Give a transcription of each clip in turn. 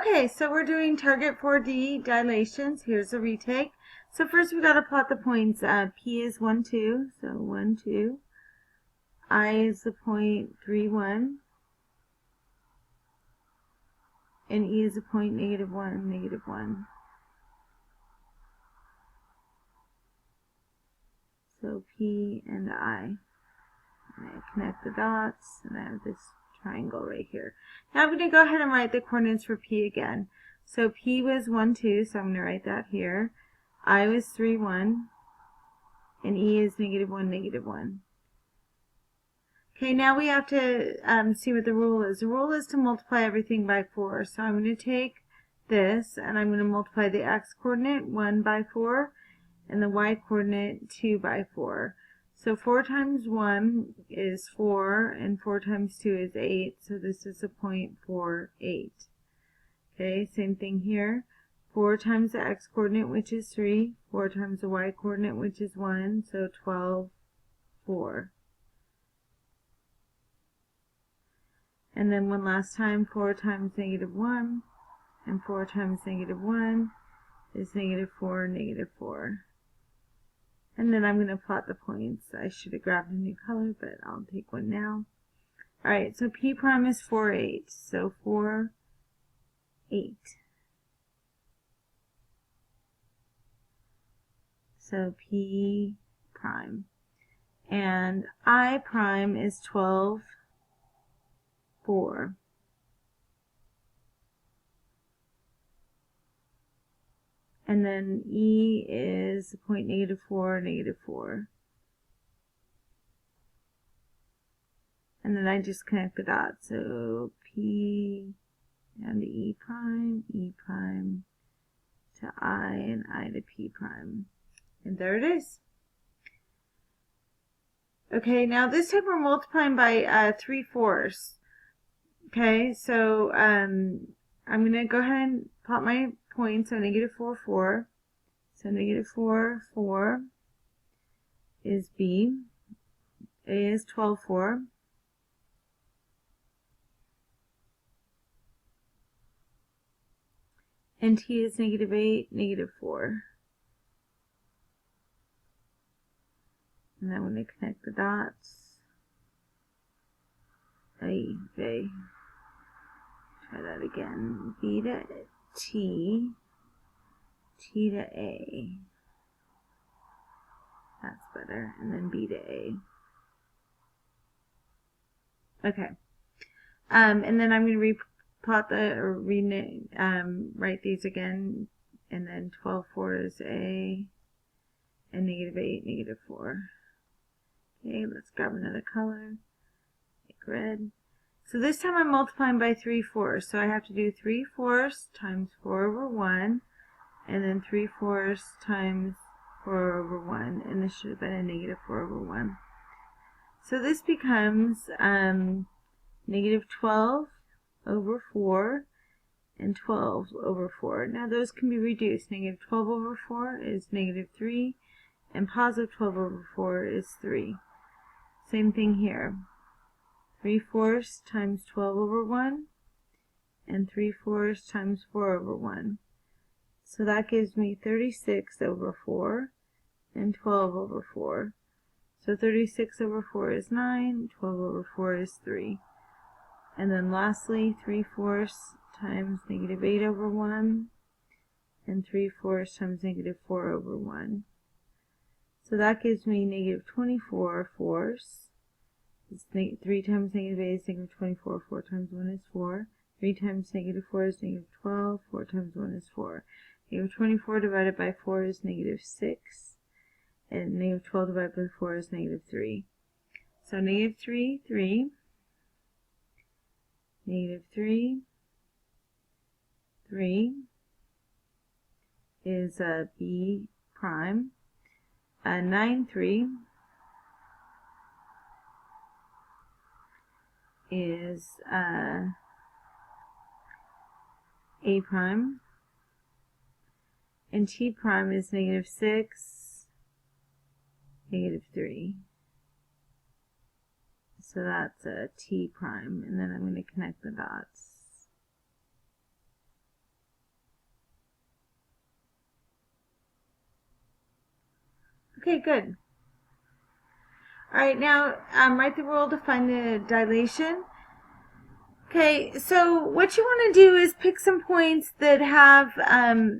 Okay, so we're doing target 4D dilations. Here's a retake. So first we got to plot the points. P is 1, 2, so 1, 2. I is the point 3, 1. And E is the point negative 1, negative 1. So P and I. And I connect the dots, and I have this triangle right here. Now I'm going to go ahead and write the coordinates for P again. So P was 1, 2, so I'm going to write that here. I was 3, 1. And E is negative 1, negative 1. Okay, now we have to see what the rule is. The rule is to multiply everything by 4. So I'm going to take this, and I'm going to multiply the x-coordinate 1 by 4, and the y-coordinate 2 by 4. So 4 times 1 is 4, and 4 times 2 is 8, so this is a point 4, 8. Okay, same thing here. 4 times the x-coordinate, which is 3, 4 times the y-coordinate, which is 1, so 12, 4. And then one last time, 4 times negative 1, and 4 times negative 1 is negative 4, negative 4. And then I'm going to plot the points. I should have grabbed a new color, but I'll take one now. Alright, so P prime is 4, 8. So 4, 8. So P prime. And I prime is 12, 4. And then E is point negative 4, negative 4. And then I just connect the dots. So P and E prime to I, and I to P prime. And there it is. Okay, now this time we're multiplying by 3/4. Okay, so I'm going to go ahead and plot my points. So negative 4, 4. So negative 4, 4 is B. A is 12, 4. And T is negative 8, negative 4. And then I'm going to connect the dots. A, B. Try that again. B to T, T to A. That's better. And then B to A. Okay. And then I'm going to replot write these again. And then 12, 4 is A. And negative 8, negative 4. Okay, let's grab another color. Like red. So this time I'm multiplying by 3/4. So I have to do 3/4 times 4 over 1. And then 3/4 times 4 over 1. And this should have been a negative 4 over 1. So this becomes negative 12 over 4 and 12 over 4. Now those can be reduced. Negative 12 over 4 is negative 3. And positive 12 over 4 is 3. Same thing here. 3/4 times 12 over 1 and 3/4 times 4 over 1. So that gives me 36 over 4 and 12 over 4. So 36 over 4 is 9, 12 over 4 is 3. And then lastly, 3/4 times negative 8 over 1 and 3/4 times negative 4 over 1. So that gives me negative 24 fourths. 3 times negative 8 is negative 24. 4 times 1 is 4. 3 times negative 4 is negative 12. 4 times 1 is 4. Negative 24 divided by 4 is negative 6. And negative 12 divided by 4 is negative 3. So negative 3, 3. Negative 3, 3 is B prime. 9, 3 is A prime. And T prime is negative 6, negative 3. So that's a T prime. And then I'm going to connect the dots. Okay, good. All right, now write the rule to find the dilation. Okay, so what you want to do is pick some points that have that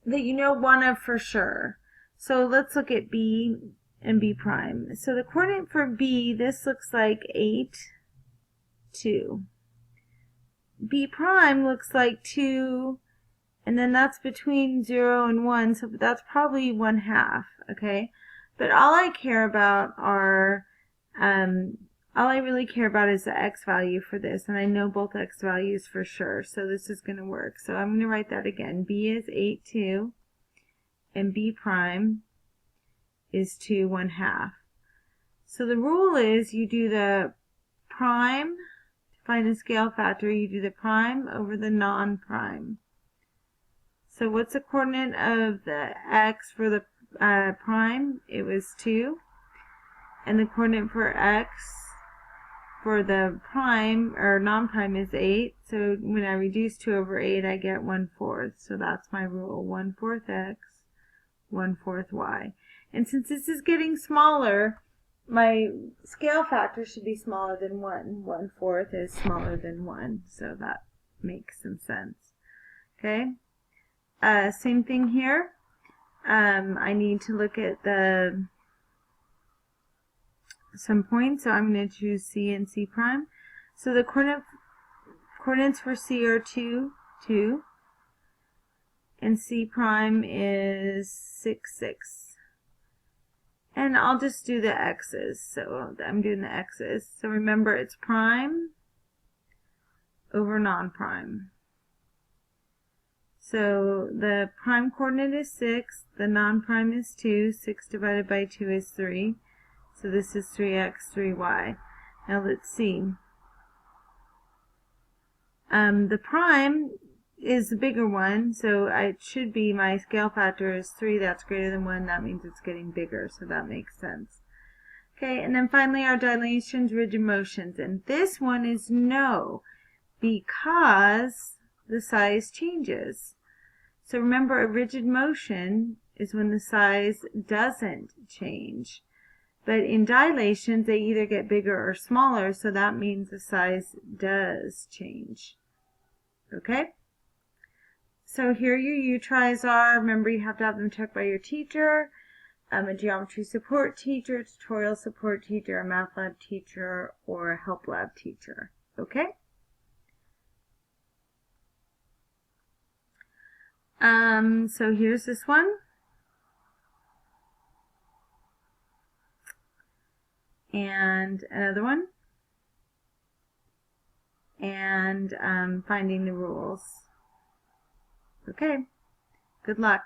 you know one of for sure. So let's look at B and B prime. So the coordinate for B, this looks like 8, 2. B prime looks like 2, and then that's between 0 and 1, so that's probably 1/2, okay? But all I care about are, all I really care about is the x value for this, and I know both x values for sure, so this is going to work. So I'm going to write that again. B is 8, 2, and B prime is 2, 1/2. So the rule is you do the prime, to find a scale factor, you do the prime over the non-prime. So what's the coordinate of the x for the prime? It was 2. And the coordinate for x for the prime or non-prime is 8. So when I reduce 2 over 8, I get 1/4. So that's my rule. 1/4 x, 1/4 y. And since this is getting smaller, my scale factor should be smaller than 1. 1/4 is smaller than 1. So that makes some sense. Okay? Same thing here. I need to look at some points, so I'm going to choose C and C prime. So the coordinates for C are 2, 2, and C prime is 6, 6. And I'll just do the x's. So I'm doing the x's. So remember, it's prime over non-prime. So the prime coordinate is 6, the non-prime is 2, 6 divided by 2 is 3. So this is 3x, 3y. Now let's see. The prime is the bigger one, so it should be my scale factor is 3, that's greater than 1, that means it's getting bigger, so that makes sense. Okay, and then finally our dilations, rigid motions, and this one is no, because the size changes. So remember, a rigid motion is when the size doesn't change. But in dilations, they either get bigger or smaller, so that means the size does change. Okay? So here your U-tries are. Remember, you have to have them checked by your teacher, a geometry support teacher, tutorial support teacher, a math lab teacher, or a help lab teacher. Okay? So here's this one. And another one. And finding the rules. Okay. Good luck.